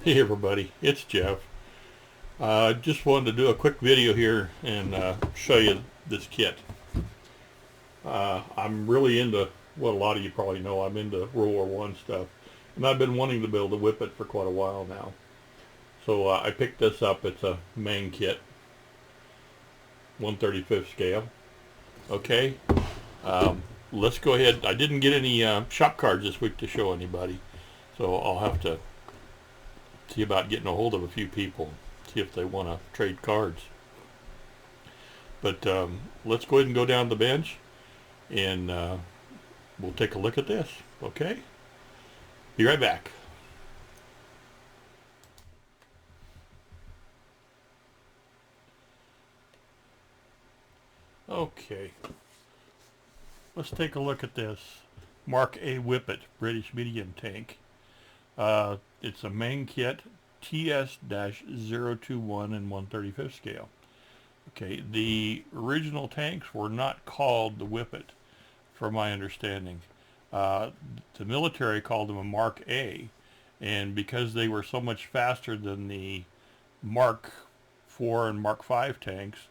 Hey everybody, it's Jeff. Just wanted to do a quick video here and show you this kit. I'm really into, well, a lot of you probably know I'm into World War One stuff, and I've been wanting to build a Whippet for quite a while now. So I picked this up. It's a Meng Kit, 1/35 scale. Okay, let's go ahead. I didn't get any shop cards this week to show anybody, so I'll have to see about getting a hold of a few people, see if they want to trade cards. But let's go ahead and go down the bench, and we'll take a look at this. Okay? Be right back. Okay. Let's take a look at this Mk A Whippet British medium tank. It's a Meng Kit TS-021 in 1/35 scale. Okay, the original tanks were not called the Whippet, from my understanding. The military called them a Mark A, and because they were so much faster than the Mark IV and Mark V tanks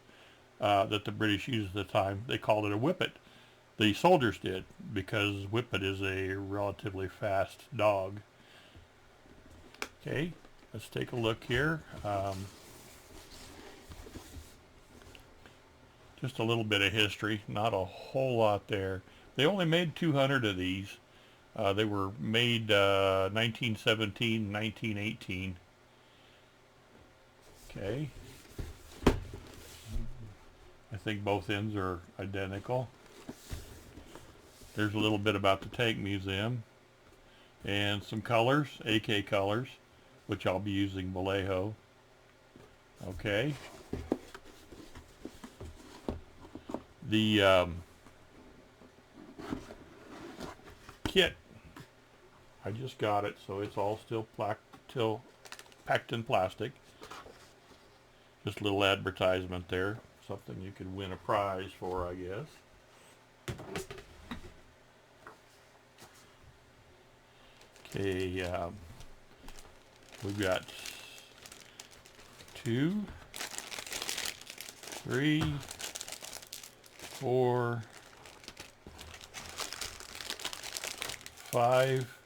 that the British used at the time, they called it a Whippet. The soldiers did, because Whippet is a relatively fast dog. Okay, let's take a look here. Just a little bit of history, not a whole lot there. They only made 200 of these. They were made 1917, 1918. Okay. I think both ends are identical. There's a little bit about the Tank Museum. And some colors, AK colors, which I'll be using Vallejo. Okay. The kit, I just got it, so it's all still packed in plastic. Just a little advertisement there, something you could win a prize for, I guess. Okay, we've got 2, 3, 4, 5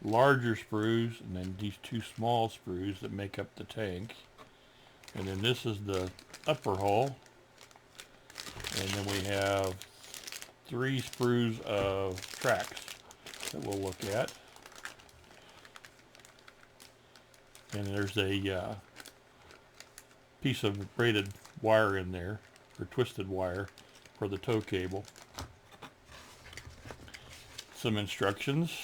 larger sprues, and then these 2 small sprues that make up the tank. And then this is the upper hull. And then we have 3 sprues of tracks that we'll look at. And there's a piece of braided wire in there, or twisted wire, for the tow cable. Some instructions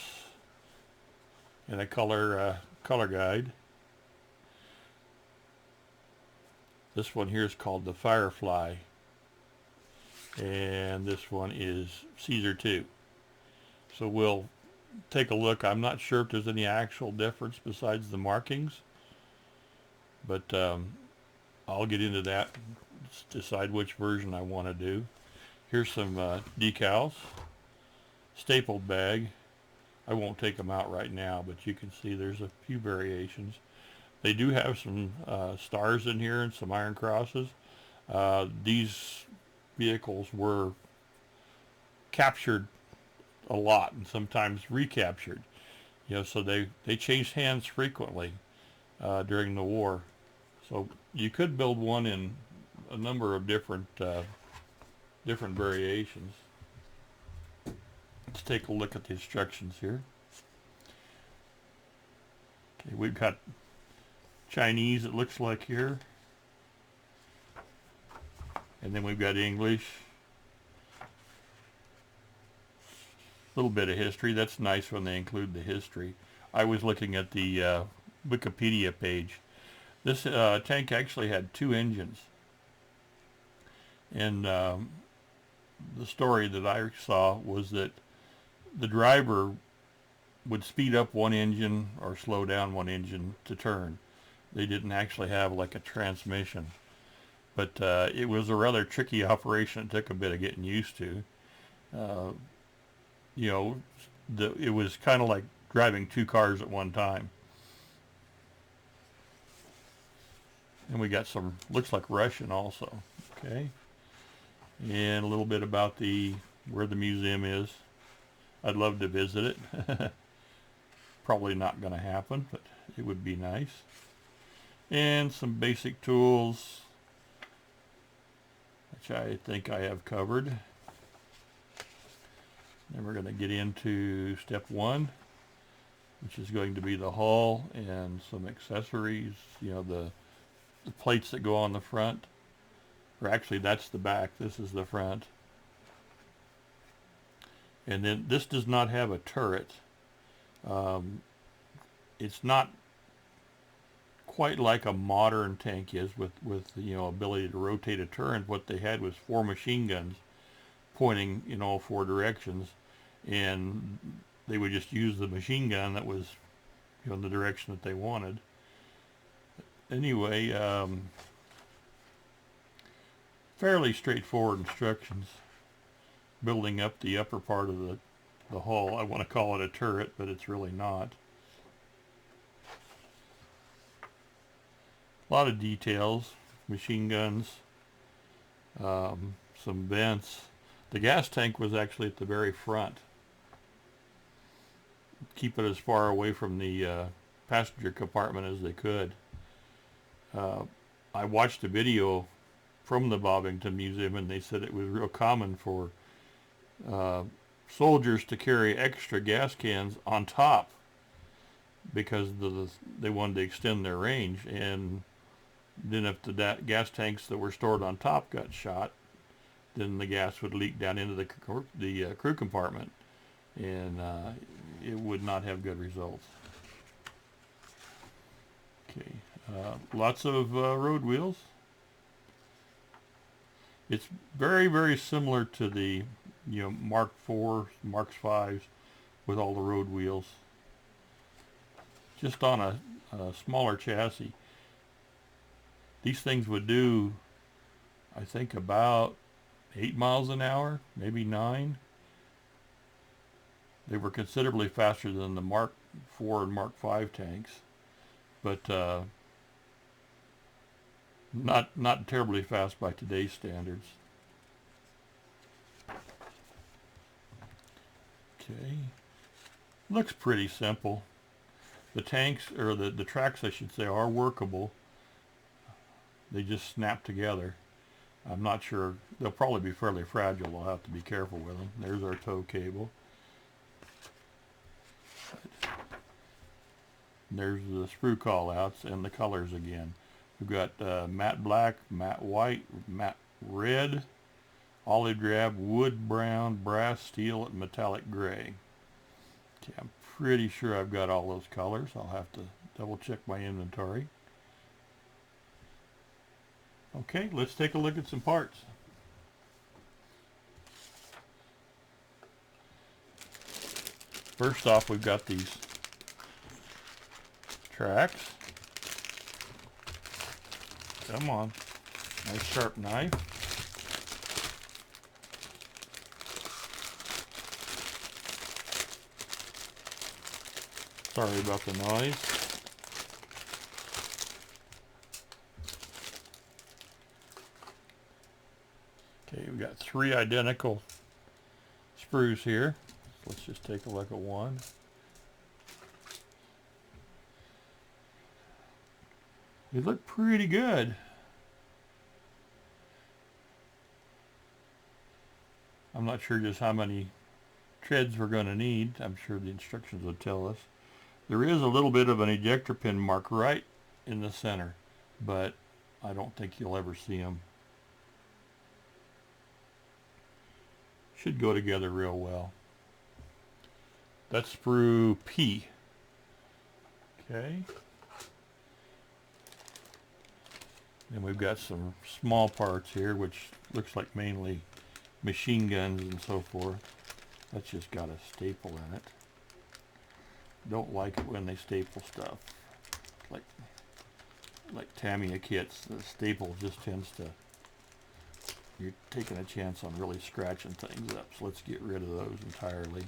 and a color guide. This one here is called the Firefly, and this one is Caesar 2. So we'll take a look. I'm not sure if there's any actual difference besides the markings, but I'll get into that, decide which version I want to do. Here's some decals, stapled bag. I won't take them out right now, but you can see there's a few variations. They do have some stars in here and some iron crosses. These vehicles were captured a lot and sometimes recaptured. So they changed hands frequently during the war. So you could build one in a number of different variations. Let's take a look at the instructions here. Okay, we've got Chinese, it looks like here, and then we've got English. A little bit of history. That's nice when they include the history. I was looking at the Wikipedia page. This tank actually had 2 engines, and the story that I saw was that the driver would speed up one engine or slow down one engine to turn. They didn't actually have like a transmission, but it was a rather tricky operation. It took a bit of getting used to. It was kind of like driving 2 cars at one time. And we got some, looks like Russian also. Okay. And a little bit about where the museum is. I'd love to visit it. Probably not going to happen, but it would be nice. And some basic tools, which I think I have covered. Then we're going to get into step 1, which is going to be the hull and some accessories, you know, the plates that go on the front. Or actually, that's the back. This is the front. And then this does not have a turret. It's not quite like a modern tank is with you know, ability to rotate a turret. What they had was 4 machine guns pointing in all 4 directions, and they would just use the machine gun that was, you know, in the direction that they wanted. Anyway, fairly straightforward instructions. Building up the upper part of the hull. I want to call it a turret, but it's really not. A lot of details, machine guns, some vents. The gas tank was actually at the very front. Keep it as far away from the passenger compartment as they could. I watched a video from the Bobbington Museum, and they said it was real common for soldiers to carry extra gas cans on top because they wanted to extend their range. And then if the gas tanks that were stored on top got shot, then the gas would leak down into the crew compartment, and it would not have good results. Okay, lots of road wheels. It's very, very similar to the, you know, Mark IV, Mark V's with all the road wheels, just on a smaller chassis. These things would do, I think, about 8 miles an hour, maybe 9. They were considerably faster than the Mark IV and Mark V tanks, but not terribly fast by today's standards. Okay, looks pretty simple. The tanks, or the tracks I should say, are workable. They just snap together. I'm not sure, they'll probably be fairly fragile. I'll have to be careful with them. There's our tow cable. And there's the sprue callouts and the colors again. We've got matte black, matte white, matte red, olive drab, wood brown, brass, steel, and metallic gray. Okay, I'm pretty sure I've got all those colors. I'll have to double check my inventory. Okay, let's take a look at some parts. First off, we've got these tracks. Come on, nice sharp knife. Sorry about the noise. Okay, we've got 3 identical sprues here. Let's just take a look at one. They look pretty good. I'm not sure just how many treads we're going to need. I'm sure the instructions will tell us. There is a little bit of an ejector pin mark right in the center, but I don't think you'll ever see them. Should go together real well. That's sprue P. Okay. And we've got some small parts here, which looks like mainly machine guns and so forth. That's just got a staple in it. Don't like it when they staple stuff. Like Tamiya kits, the staple just tends to, you're taking a chance on really scratching things up. So let's get rid of those entirely.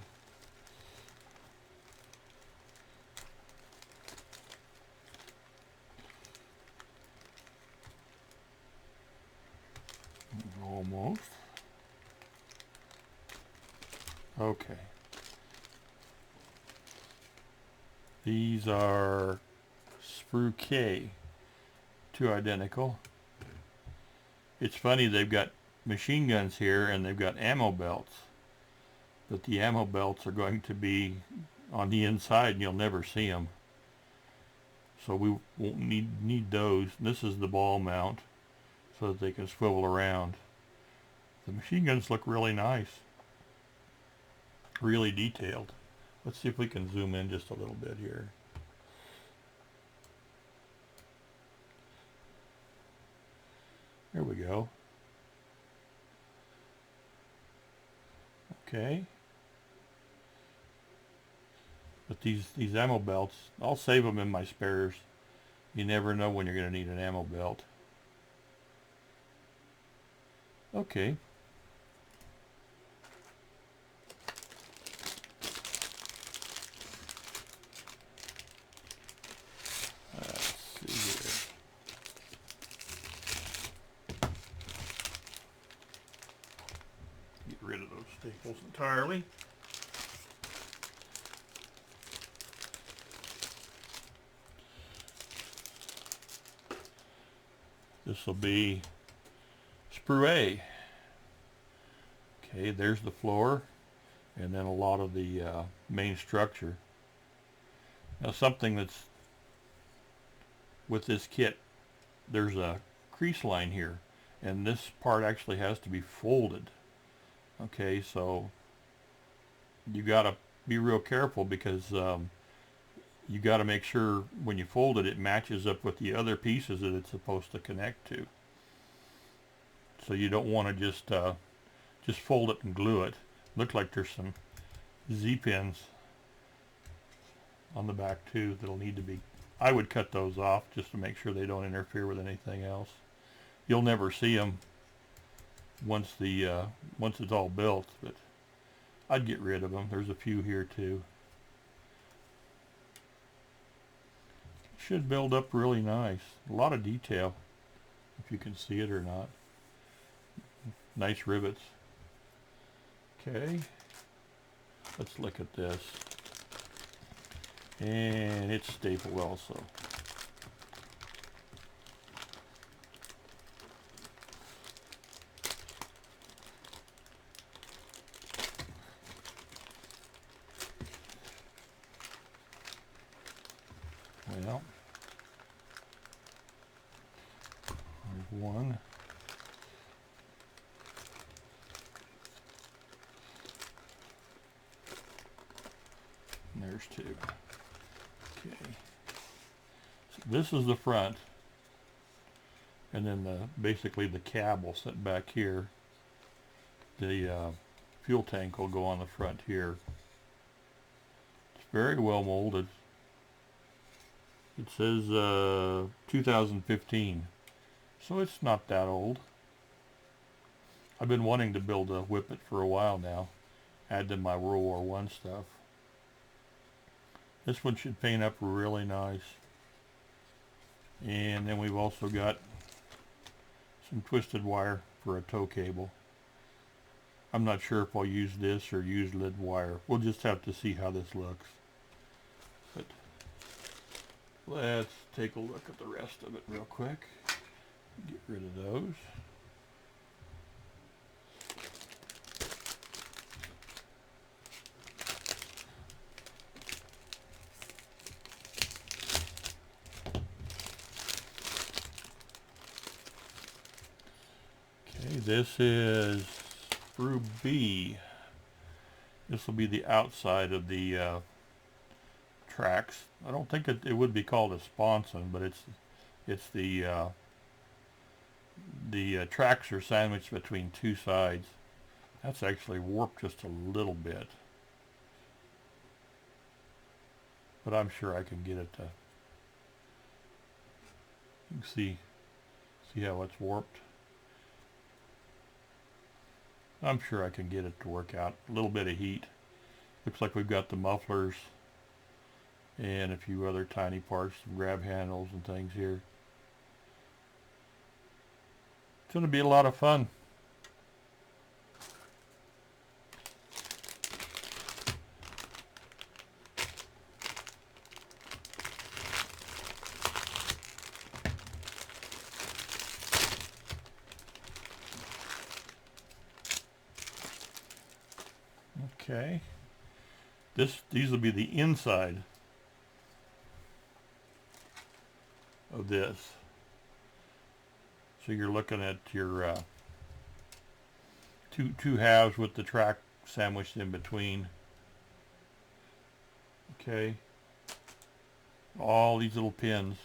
Almost. Okay. These are sprue K, two identical. It's funny, they've got machine guns here and they've got ammo belts, but the ammo belts are going to be on the inside and you'll never see them. So we won't need those. This is the ball mount so that they can swivel around. The machine guns look really nice, really detailed. Let's see if we can zoom in just a little bit here. There we go. Okay. But these ammo belts, I'll save them in my spares. You never know when you're going to need an ammo belt. Okay. Let's see here. Get rid of those staples entirely. This will be sprue A. Okay, there's the floor and then a lot of the main structure. Now something that's with this kit, there's a crease line here and this part actually has to be folded. Okay, so you gotta be real careful because you gotta make sure when you fold it, it matches up with the other pieces that it's supposed to connect to. So you don't want to just fold it and glue it. Look like there's some Z-pins on the back too that'll need to be, I would cut those off just to make sure they don't interfere with anything else. You'll never see them once it's all built, but I'd get rid of them. There's a few here too. Should build up really nice. A lot of detail, if you can see it or not. Nice rivets. Okay, let's look at this. And it's stapled also. Well, there's one. And there's two. Okay. So this is the front. And then basically the cab will sit back here. The fuel tank will go on the front here. It's very well molded. It says 2015, so it's not that old. I've been wanting to build a Whippet for a while now, add to my World War I stuff. This one should paint up really nice. And then we've also got some twisted wire for a tow cable. I'm not sure if I'll use this or use lead wire. We'll just have to see how this looks. But let's take a look at the rest of it real quick. Get rid of those. Okay, this is sprue B. This will be the outside of the tracks. I don't think it would be called a sponson, but it's the tracks are sandwiched between two sides. That's actually warped just a little bit, but I'm sure I can get it to. You can see how it's warped. I'm sure I can get it to work out. A little bit of heat. Looks like we've got the mufflers and a few other tiny parts, some grab handles and things here. It's going to be a lot of fun. Okay. These will be the inside of this. So you're looking at your two halves with the track sandwiched in between. Okay. All these little pins,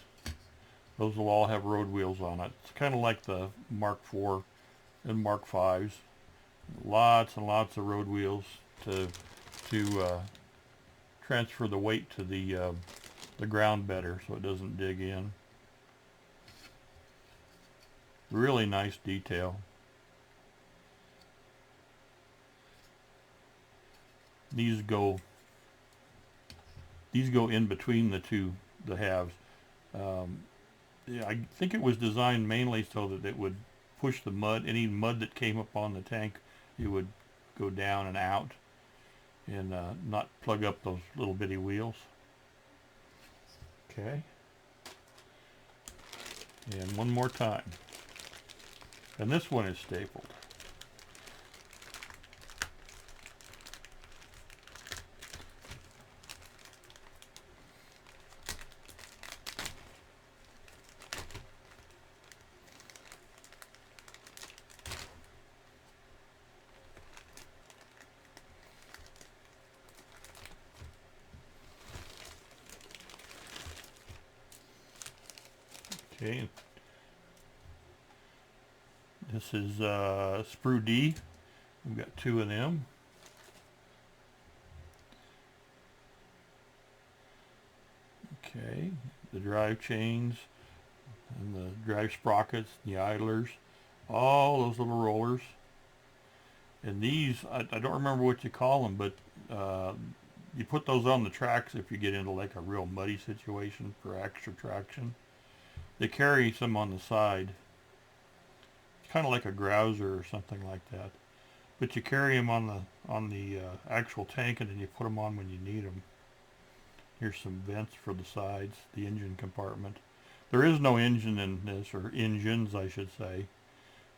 those will all have road wheels on it. It's kind of like the Mark IV and Mark Vs. Lots and lots of road wheels to transfer the weight to the ground better, so it doesn't dig in. Really nice detail. These go in between the halves. Yeah, I think it was designed mainly so that it would push the mud, any mud that came up on the tank, it would go down and out and not plug up those little bitty wheels. Okay. And one more time. And this one is stapled. Okay. This is sprue D. We've got 2 of them. Okay. The drive chains and the drive sprockets, the idlers, all those little rollers. And these, I don't remember what you call them, but you put those on the tracks if you get into like a real muddy situation for extra traction. They carry some on the side. It's kind of like a grouser or something like that. But you carry them on the actual tank, and then you put them on when you need them. Here's some vents for the sides, the engine compartment. There is no engine in this, or engines, I should say.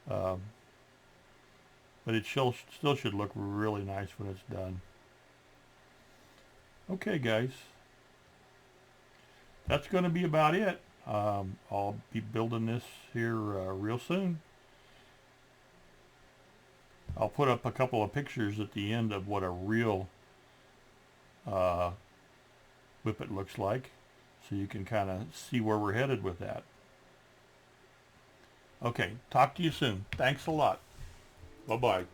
But it still should look really nice when it's done. Okay, guys. That's going to be about it. I'll be building this here real soon. I'll put up a couple of pictures at the end of what a real Whippet looks like, so you can kind of see where we're headed with that. Okay, talk to you soon. Thanks a lot. Bye-bye.